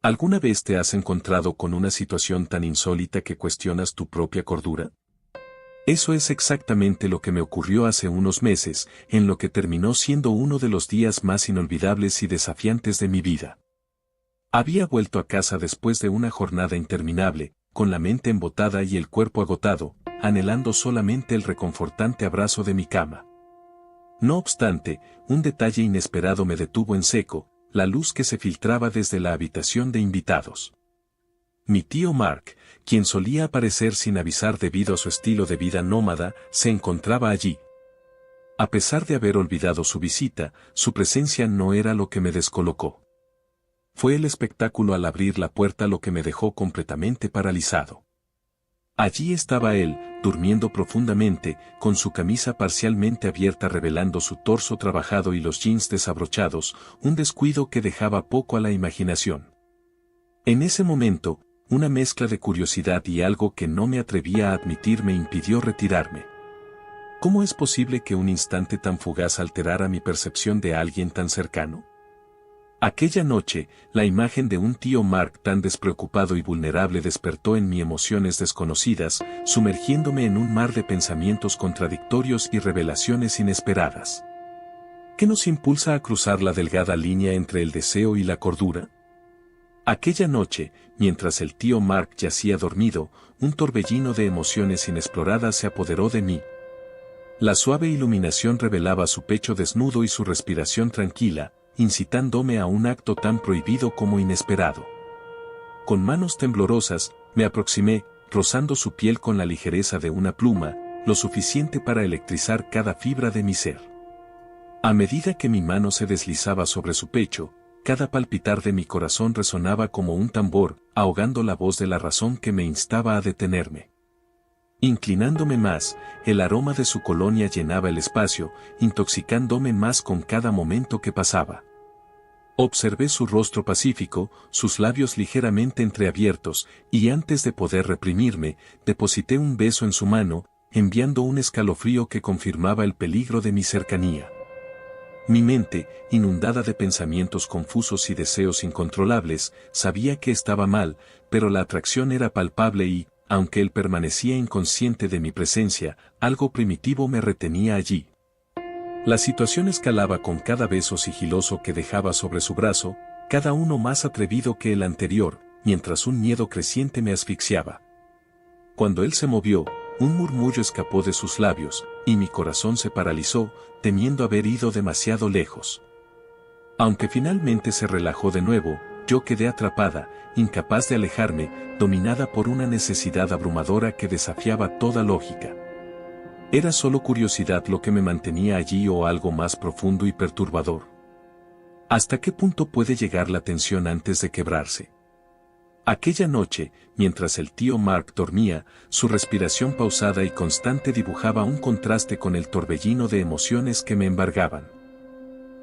¿Alguna vez te has encontrado con una situación tan insólita que cuestionas tu propia cordura? Eso es exactamente lo que me ocurrió hace unos meses, en lo que terminó siendo uno de los días más inolvidables y desafiantes de mi vida. Había vuelto a casa después de una jornada interminable, con la mente embotada y el cuerpo agotado, anhelando solamente el reconfortante abrazo de mi cama. No obstante, un detalle inesperado me detuvo en seco, la luz que se filtraba desde la habitación de invitados. Mi tío Mark, quien solía aparecer sin avisar debido a su estilo de vida nómada, se encontraba allí. A pesar de haber olvidado su visita, su presencia no era lo que me descolocó. Fue el espectáculo al abrir la puerta lo que me dejó completamente paralizado. Allí estaba él, durmiendo profundamente, con su camisa parcialmente abierta revelando su torso trabajado y los jeans desabrochados, un descuido que dejaba poco a la imaginación. En ese momento, una mezcla de curiosidad y algo que no me atrevía a admitir me impidió retirarme. ¿Cómo es posible que un instante tan fugaz alterara mi percepción de alguien tan cercano? Aquella noche, la imagen de un tío Mark tan despreocupado y vulnerable despertó en mí emociones desconocidas, sumergiéndome en un mar de pensamientos contradictorios y revelaciones inesperadas. ¿Qué nos impulsa a cruzar la delgada línea entre el deseo y la cordura? Aquella noche, mientras el tío Mark yacía dormido, un torbellino de emociones inexploradas se apoderó de mí. La suave iluminación revelaba su pecho desnudo y su respiración tranquila, incitándome a un acto tan prohibido como inesperado. Con manos temblorosas, me aproximé, rozando su piel con la ligereza de una pluma, lo suficiente para electrizar cada fibra de mi ser. A medida que mi mano se deslizaba sobre su pecho, cada palpitar de mi corazón resonaba como un tambor, ahogando la voz de la razón que me instaba a detenerme. Inclinándome más, el aroma de su colonia llenaba el espacio, intoxicándome más con cada momento que pasaba. Observé su rostro pacífico, sus labios ligeramente entreabiertos, y antes de poder reprimirme, deposité un beso en su mano, enviando un escalofrío que confirmaba el peligro de mi cercanía. Mi mente, inundada de pensamientos confusos y deseos incontrolables, sabía que estaba mal, pero la atracción era palpable y, aunque él permanecía inconsciente de mi presencia, algo primitivo me retenía allí. La situación escalaba con cada beso sigiloso que dejaba sobre su brazo, cada uno más atrevido que el anterior, mientras un miedo creciente me asfixiaba. Cuando él se movió, un murmullo escapó de sus labios, y mi corazón se paralizó, temiendo haber ido demasiado lejos. Aunque finalmente se relajó de nuevo, yo quedé atrapada, incapaz de alejarme, dominada por una necesidad abrumadora que desafiaba toda lógica. ¿Era solo curiosidad lo que me mantenía allí o algo más profundo y perturbador? ¿Hasta qué punto puede llegar la tensión antes de quebrarse? Aquella noche, mientras el tío Mark dormía, su respiración pausada y constante dibujaba un contraste con el torbellino de emociones que me embargaban.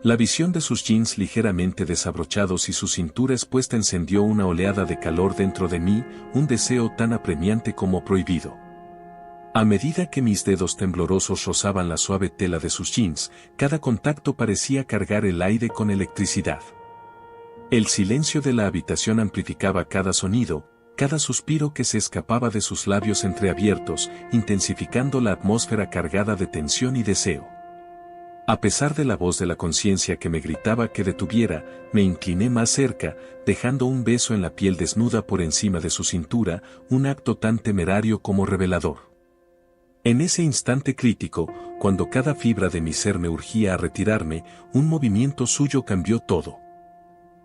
La visión de sus jeans ligeramente desabrochados y su cintura expuesta encendió una oleada de calor dentro de mí, un deseo tan apremiante como prohibido. A medida que mis dedos temblorosos rozaban la suave tela de sus jeans, cada contacto parecía cargar el aire con electricidad. El silencio de la habitación amplificaba cada sonido, cada suspiro que se escapaba de sus labios entreabiertos, intensificando la atmósfera cargada de tensión y deseo. A pesar de la voz de la conciencia que me gritaba que detuviera, me incliné más cerca, dejando un beso en la piel desnuda por encima de su cintura, un acto tan temerario como revelador. En ese instante crítico, cuando cada fibra de mi ser me urgía a retirarme, un movimiento suyo cambió todo.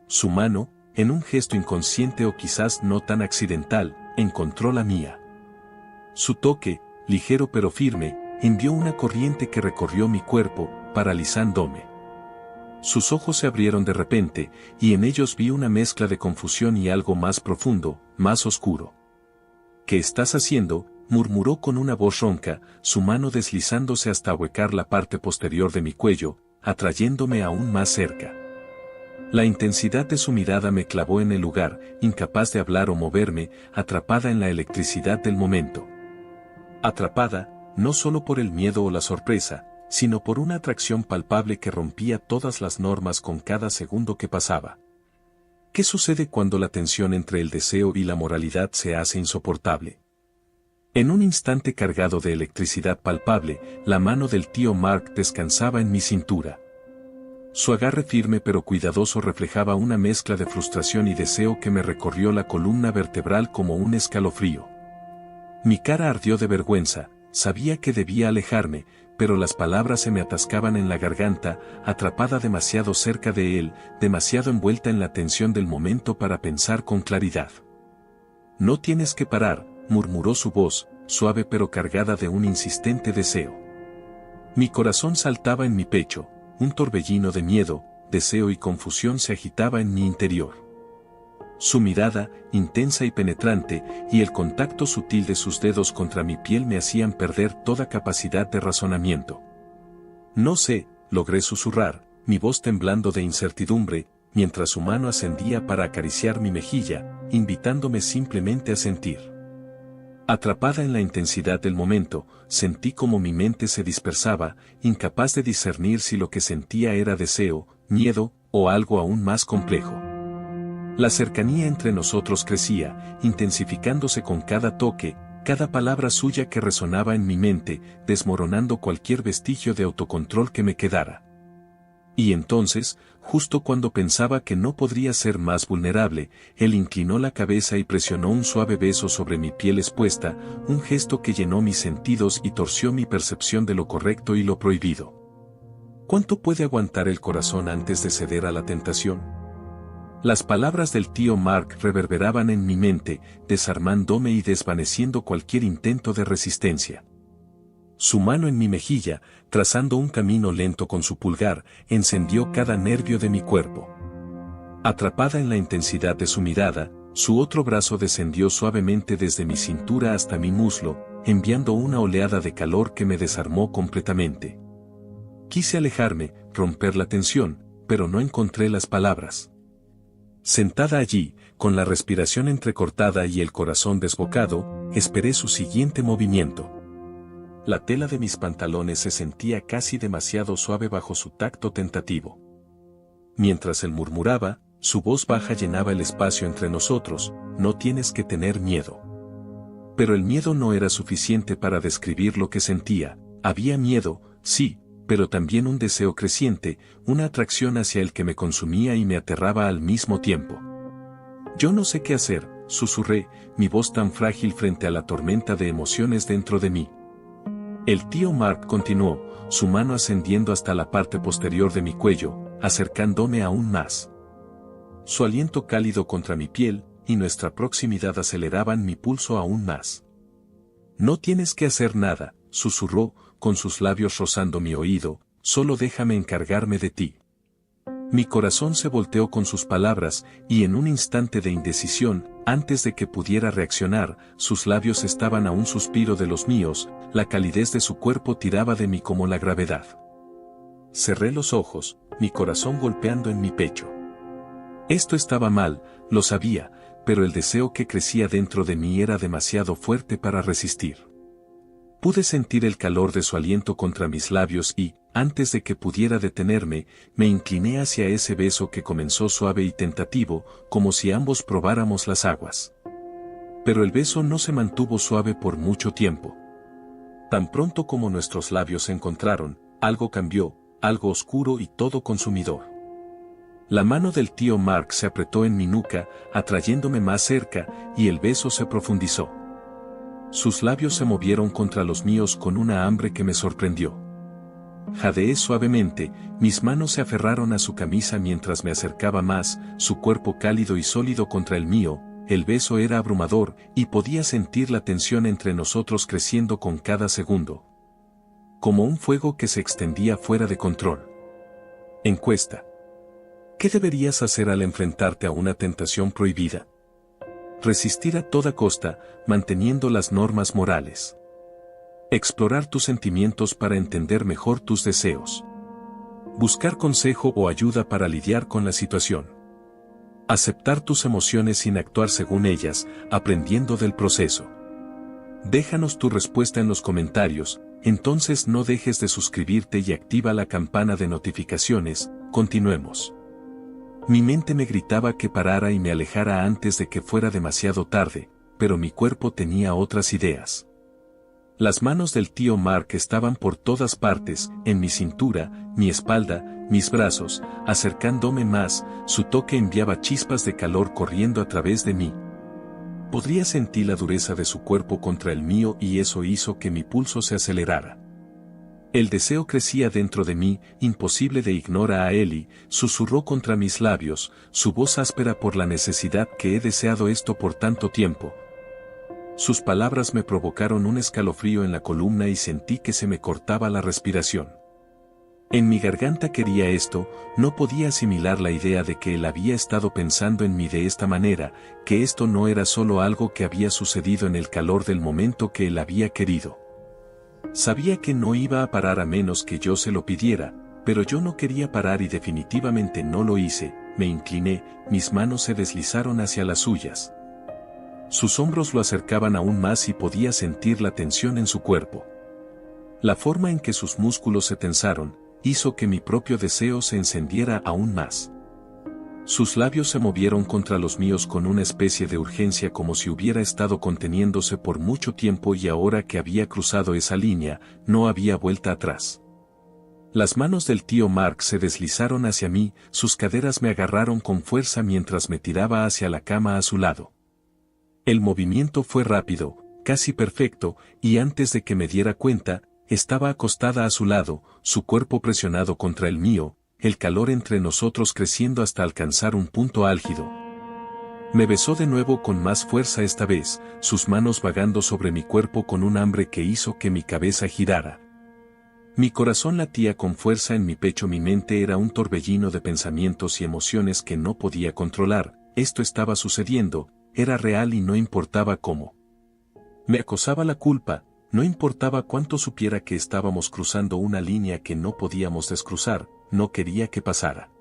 Su mano, en un gesto inconsciente o quizás no tan accidental, encontró la mía. Su toque, ligero pero firme, envió una corriente que recorrió mi cuerpo, paralizándome. Sus ojos se abrieron de repente, y en ellos vi una mezcla de confusión y algo más profundo, más oscuro. ¿Qué estás haciendo?, murmuró con una voz ronca, su mano deslizándose hasta ahuecar la parte posterior de mi cuello, atrayéndome aún más cerca. La intensidad de su mirada me clavó en el lugar, incapaz de hablar o moverme, atrapada en la electricidad del momento. Atrapada, no solo por el miedo o la sorpresa, sino por una atracción palpable que rompía todas las normas con cada segundo que pasaba. ¿Qué sucede cuando la tensión entre el deseo y la moralidad se hace insoportable? En un instante cargado de electricidad palpable, la mano del tío Mark descansaba en mi cintura. Su agarre firme pero cuidadoso reflejaba una mezcla de frustración y deseo que me recorrió la columna vertebral como un escalofrío. Mi cara ardió de vergüenza, sabía que debía alejarme, pero las palabras se me atascaban en la garganta, atrapada demasiado cerca de él, demasiado envuelta en la tensión del momento para pensar con claridad. «No tienes que parar», murmuró su voz, suave pero cargada de un insistente deseo. Mi corazón saltaba en mi pecho, un torbellino de miedo, deseo y confusión se agitaba en mi interior. Su mirada, intensa y penetrante, y el contacto sutil de sus dedos contra mi piel me hacían perder toda capacidad de razonamiento. «No sé», logré susurrar, mi voz temblando de incertidumbre, mientras su mano ascendía para acariciar mi mejilla, invitándome simplemente a sentir. Atrapada en la intensidad del momento, sentí como mi mente se dispersaba, incapaz de discernir si lo que sentía era deseo, miedo, o algo aún más complejo. La cercanía entre nosotros crecía, intensificándose con cada toque, cada palabra suya que resonaba en mi mente, desmoronando cualquier vestigio de autocontrol que me quedara. Y entonces, justo cuando pensaba que no podría ser más vulnerable, él inclinó la cabeza y presionó un suave beso sobre mi piel expuesta, un gesto que llenó mis sentidos y torció mi percepción de lo correcto y lo prohibido. ¿Cuánto puede aguantar el corazón antes de ceder a la tentación? Las palabras del tío Mark reverberaban en mi mente, desarmándome y desvaneciendo cualquier intento de resistencia. Su mano en mi mejilla, trazando un camino lento con su pulgar, encendió cada nervio de mi cuerpo. Atrapada en la intensidad de su mirada, su otro brazo descendió suavemente desde mi cintura hasta mi muslo, enviando una oleada de calor que me desarmó completamente. Quise alejarme, romper la tensión, pero no encontré las palabras. Sentada allí, con la respiración entrecortada y el corazón desbocado, esperé su siguiente movimiento. La tela de mis pantalones se sentía casi demasiado suave bajo su tacto tentativo. Mientras él murmuraba, su voz baja llenaba el espacio entre nosotros: «No tienes que tener miedo». Pero el miedo no era suficiente para describir lo que sentía. Había miedo, sí, pero también un deseo creciente, una atracción hacia el que me consumía y me aterraba al mismo tiempo. «Yo no sé qué hacer», susurré, mi voz tan frágil frente a la tormenta de emociones dentro de mí. El tío Mark continuó, su mano ascendiendo hasta la parte posterior de mi cuello, acercándome aún más. Su aliento cálido contra mi piel, y nuestra proximidad aceleraban mi pulso aún más. «No tienes que hacer nada», susurró, con sus labios rozando mi oído, «solo déjame encargarme de ti». Mi corazón se volteó con sus palabras, y en un instante de indecisión, antes de que pudiera reaccionar, sus labios estaban a un suspiro de los míos, la calidez de su cuerpo tiraba de mí como la gravedad. Cerré los ojos, mi corazón golpeando en mi pecho. Esto estaba mal, lo sabía, pero el deseo que crecía dentro de mí era demasiado fuerte para resistir. Pude sentir el calor de su aliento contra mis labios y, antes de que pudiera detenerme, me incliné hacia ese beso que comenzó suave y tentativo, como si ambos probáramos las aguas. Pero el beso no se mantuvo suave por mucho tiempo. Tan pronto como nuestros labios se encontraron, algo cambió, algo oscuro y todo consumidor. La mano del tío Mark se apretó en mi nuca, atrayéndome más cerca, y el beso se profundizó. Sus labios se movieron contra los míos con una hambre que me sorprendió. Jadeé suavemente, mis manos se aferraron a su camisa mientras me acercaba más, su cuerpo cálido y sólido contra el mío, el beso era abrumador, y podía sentir la tensión entre nosotros creciendo con cada segundo. Como un fuego que se extendía fuera de control. Encuesta. ¿Qué deberías hacer al enfrentarte a una tentación prohibida? Resistir a toda costa, manteniendo las normas morales. Explorar tus sentimientos para entender mejor tus deseos. Buscar consejo o ayuda para lidiar con la situación. Aceptar tus emociones sin actuar según ellas, aprendiendo del proceso. Déjanos tu respuesta en los comentarios, entonces no dejes de suscribirte y activa la campana de notificaciones. Continuemos. Mi mente me gritaba que parara y me alejara antes de que fuera demasiado tarde, pero mi cuerpo tenía otras ideas. Las manos del tío Mark estaban por todas partes, en mi cintura, mi espalda, mis brazos, acercándome más, su toque enviaba chispas de calor corriendo a través de mí. Podría sentir la dureza de su cuerpo contra el mío y eso hizo que mi pulso se acelerara. El deseo crecía dentro de mí, imposible de ignorar a Eli, susurró contra mis labios, su voz áspera por la necesidad que he deseado esto por tanto tiempo. Sus palabras me provocaron un escalofrío en la columna y sentí que se me cortaba la respiración. En mi garganta quería esto, no podía asimilar la idea de que él había estado pensando en mí de esta manera, que esto no era solo algo que había sucedido en el calor del momento que él había querido. Sabía que no iba a parar a menos que yo se lo pidiera, pero yo no quería parar y definitivamente no lo hice, me incliné, mis manos se deslizaron hacia las suyas. Sus hombros lo acercaban aún más y podía sentir la tensión en su cuerpo. La forma en que sus músculos se tensaron, hizo que mi propio deseo se encendiera aún más. Sus labios se movieron contra los míos con una especie de urgencia como si hubiera estado conteniéndose por mucho tiempo y ahora que había cruzado esa línea, no había vuelta atrás. Las manos del tío Mark se deslizaron hacia mí, sus caderas me agarraron con fuerza mientras me tiraba hacia la cama a su lado. El movimiento fue rápido, casi perfecto, y antes de que me diera cuenta, estaba acostada a su lado, su cuerpo presionado contra el mío, el calor entre nosotros creciendo hasta alcanzar un punto álgido. Me besó de nuevo con más fuerza esta vez, sus manos vagando sobre mi cuerpo con un hambre que hizo que mi cabeza girara. Mi corazón latía con fuerza en mi pecho, mi mente era un torbellino de pensamientos y emociones que no podía controlar, esto estaba sucediendo, era real y no importaba cómo. Me acosaba la culpa, no importaba cuánto supiera que estábamos cruzando una línea que no podíamos descruzar, no quería que pasara.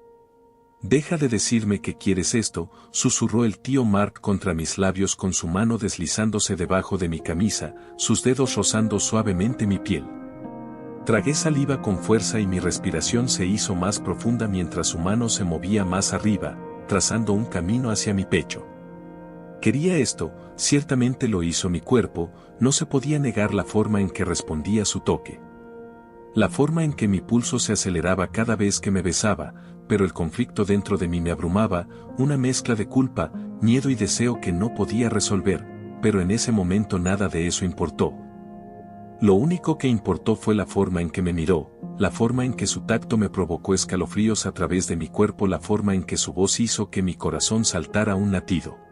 Deja de decirme que quieres esto, susurró el tío Mark contra mis labios con su mano deslizándose debajo de mi camisa, sus dedos rozando suavemente mi piel. Tragué saliva con fuerza y mi respiración se hizo más profunda mientras su mano se movía más arriba, trazando un camino hacia mi pecho. Quería esto, ciertamente lo hizo mi cuerpo, no se podía negar la forma en que respondía a su toque. La forma en que mi pulso se aceleraba cada vez que me besaba, pero el conflicto dentro de mí me abrumaba, una mezcla de culpa, miedo y deseo que no podía resolver, pero en ese momento nada de eso importó. Lo único que importó fue la forma en que me miró, la forma en que su tacto me provocó escalofríos a través de mi cuerpo, la forma en que su voz hizo que mi corazón saltara un latido.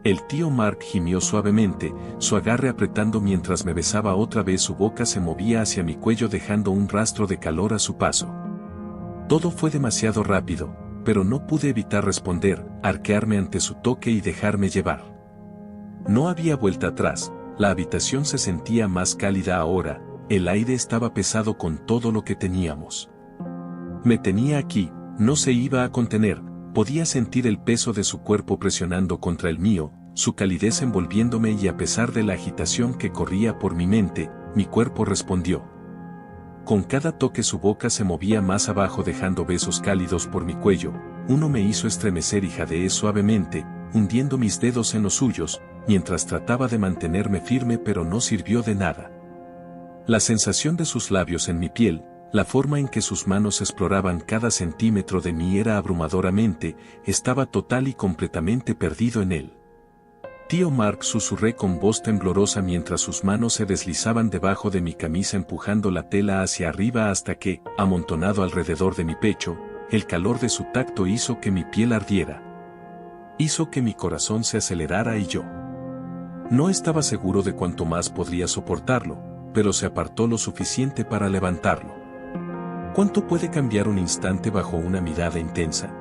El tío Mark gimió suavemente, su agarre apretando mientras me besaba otra vez, su boca se movía hacia mi cuello dejando un rastro de calor a su paso. Todo fue demasiado rápido, pero no pude evitar responder, arquearme ante su toque y dejarme llevar. No había vuelta atrás, la habitación se sentía más cálida ahora, el aire estaba pesado con todo lo que teníamos. Me tenía aquí, no se iba a contener. Podía sentir el peso de su cuerpo presionando contra el mío, su calidez envolviéndome y a pesar de la agitación que corría por mi mente, mi cuerpo respondió. Con cada toque su boca se movía más abajo dejando besos cálidos por mi cuello, uno me hizo estremecer y jadeé suavemente, hundiendo mis dedos en los suyos, mientras trataba de mantenerme firme pero no sirvió de nada. La sensación de sus labios en mi piel, la forma en que sus manos exploraban cada centímetro de mí era abrumadoramente, estaba total y completamente perdido en él. Tío Mark, susurré con voz temblorosa mientras sus manos se deslizaban debajo de mi camisa empujando la tela hacia arriba hasta que, amontonado alrededor de mi pecho, el calor de su tacto hizo que mi piel ardiera. Hizo que mi corazón se acelerara y yo. No estaba seguro de cuánto más podría soportarlo, pero se apartó lo suficiente para levantarlo. ¿Cuánto puede cambiar un instante bajo una mirada intensa?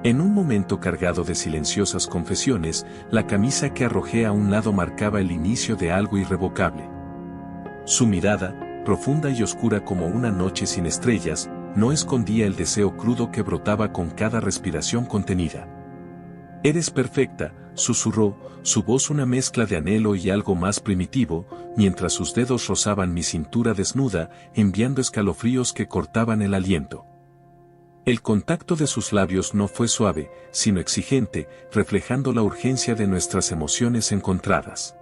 En un momento cargado de silenciosas confesiones, la camisa que arrojé a un lado marcaba el inicio de algo irrevocable. Su mirada, profunda y oscura como una noche sin estrellas, no escondía el deseo crudo que brotaba con cada respiración contenida. «Eres perfecta», susurró, su voz una mezcla de anhelo y algo más primitivo, mientras sus dedos rozaban mi cintura desnuda, enviando escalofríos que cortaban el aliento. El contacto de sus labios no fue suave, sino exigente, reflejando la urgencia de nuestras emociones encontradas.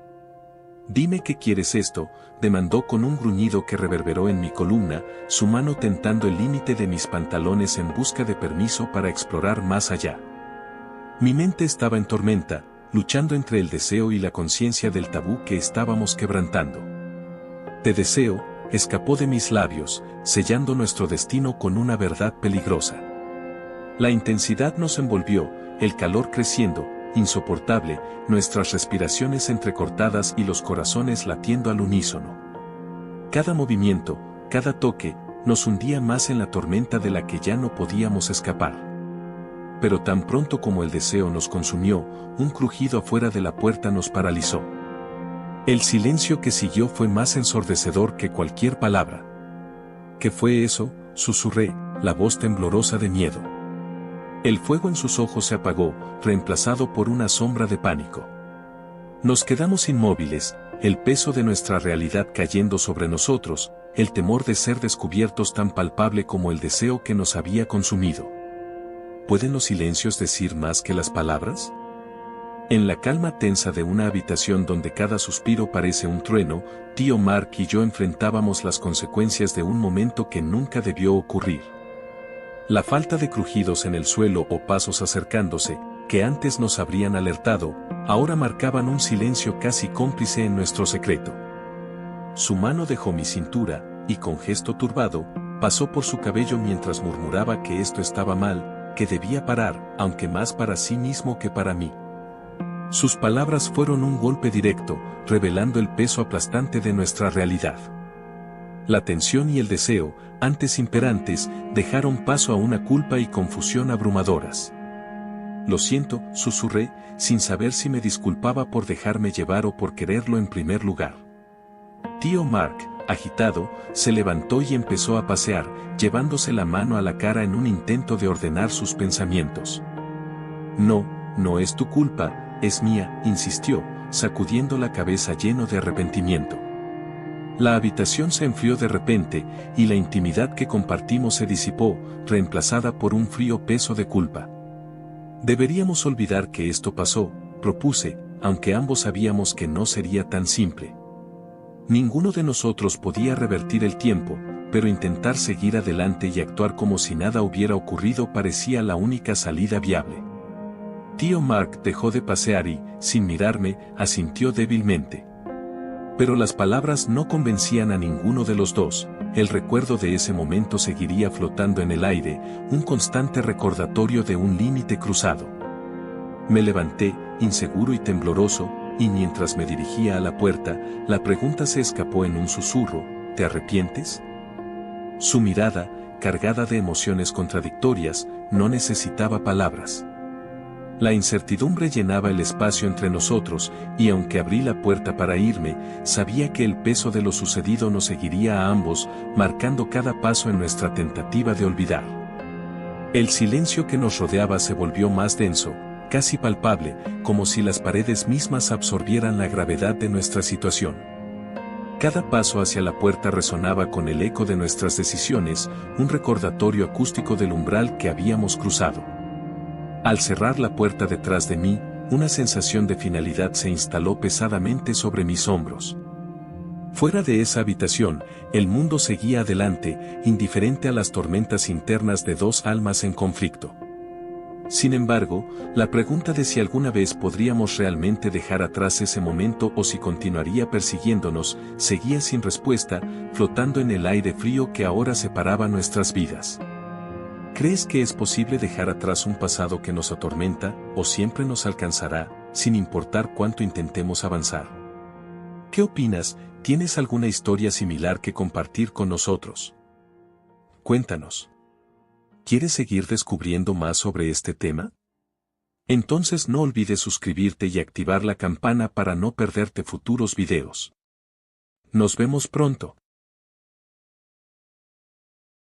«Dime que quieres esto», demandó con un gruñido que reverberó en mi columna, su mano tentando el límite de mis pantalones en busca de permiso para explorar más allá. Mi mente estaba en tormenta, luchando entre el deseo y la conciencia del tabú que estábamos quebrantando. «Te deseo», escapó de mis labios, sellando nuestro destino con una verdad peligrosa. La intensidad nos envolvió, el calor creciendo, insoportable, nuestras respiraciones entrecortadas y los corazones latiendo al unísono. Cada movimiento, cada toque, nos hundía más en la tormenta de la que ya no podíamos escapar. Pero tan pronto como el deseo nos consumió, un crujido afuera de la puerta nos paralizó. El silencio que siguió fue más ensordecedor que cualquier palabra. «¿Qué fue eso?», susurré, la voz temblorosa de miedo. El fuego en sus ojos se apagó, reemplazado por una sombra de pánico. Nos quedamos inmóviles, el peso de nuestra realidad cayendo sobre nosotros, el temor de ser descubiertos tan palpable como el deseo que nos había consumido. ¿Pueden los silencios decir más que las palabras? En la calma tensa de una habitación donde cada suspiro parece un trueno, tío Mark y yo enfrentábamos las consecuencias de un momento que nunca debió ocurrir. La falta de crujidos en el suelo o pasos acercándose, que antes nos habrían alertado, ahora marcaban un silencio casi cómplice en nuestro secreto. Su mano dejó mi cintura, y con gesto turbado, pasó por su cabello mientras murmuraba que esto estaba mal, que debía parar, aunque más para sí mismo que para mí. Sus palabras fueron un golpe directo, revelando el peso aplastante de nuestra realidad. La tensión y el deseo, antes imperantes, dejaron paso a una culpa y confusión abrumadoras. «Lo siento», susurré, sin saber si me disculpaba por dejarme llevar o por quererlo en primer lugar. Tío Mark, agitado, se levantó y empezó a pasear, llevándose la mano a la cara en un intento de ordenar sus pensamientos. «No, no es tu culpa, es mía», insistió, sacudiendo la cabeza lleno de arrepentimiento. La habitación se enfrió de repente, y la intimidad que compartimos se disipó, reemplazada por un frío peso de culpa. «Deberíamos olvidar que esto pasó», propuse, aunque ambos sabíamos que no sería tan simple. Ninguno de nosotros podía revertir el tiempo, pero intentar seguir adelante y actuar como si nada hubiera ocurrido parecía la única salida viable. Tío Mark dejó de pasear y, sin mirarme, asintió débilmente. Pero las palabras no convencían a ninguno de los dos, el recuerdo de ese momento seguiría flotando en el aire, un constante recordatorio de un límite cruzado. Me levanté, inseguro y tembloroso, y mientras me dirigía a la puerta, la pregunta se escapó en un susurro: ¿te arrepientes? Su mirada, cargada de emociones contradictorias, no necesitaba palabras. La incertidumbre llenaba el espacio entre nosotros, y aunque abrí la puerta para irme, sabía que el peso de lo sucedido nos seguiría a ambos, marcando cada paso en nuestra tentativa de olvidar. El silencio que nos rodeaba se volvió más denso, casi palpable, como si las paredes mismas absorbieran la gravedad de nuestra situación. Cada paso hacia la puerta resonaba con el eco de nuestras decisiones, un recordatorio acústico del umbral que habíamos cruzado. Al cerrar la puerta detrás de mí, una sensación de finalidad se instaló pesadamente sobre mis hombros. Fuera de esa habitación, el mundo seguía adelante, indiferente a las tormentas internas de dos almas en conflicto. Sin embargo, la pregunta de si alguna vez podríamos realmente dejar atrás ese momento o si continuaría persiguiéndonos, seguía sin respuesta, flotando en el aire frío que ahora separaba nuestras vidas. ¿Crees que es posible dejar atrás un pasado que nos atormenta, o siempre nos alcanzará, sin importar cuánto intentemos avanzar? ¿Qué opinas? ¿Tienes alguna historia similar que compartir con nosotros? Cuéntanos. ¿Quieres seguir descubriendo más sobre este tema? Entonces no olvides suscribirte y activar la campana para no perderte futuros videos. Nos vemos pronto.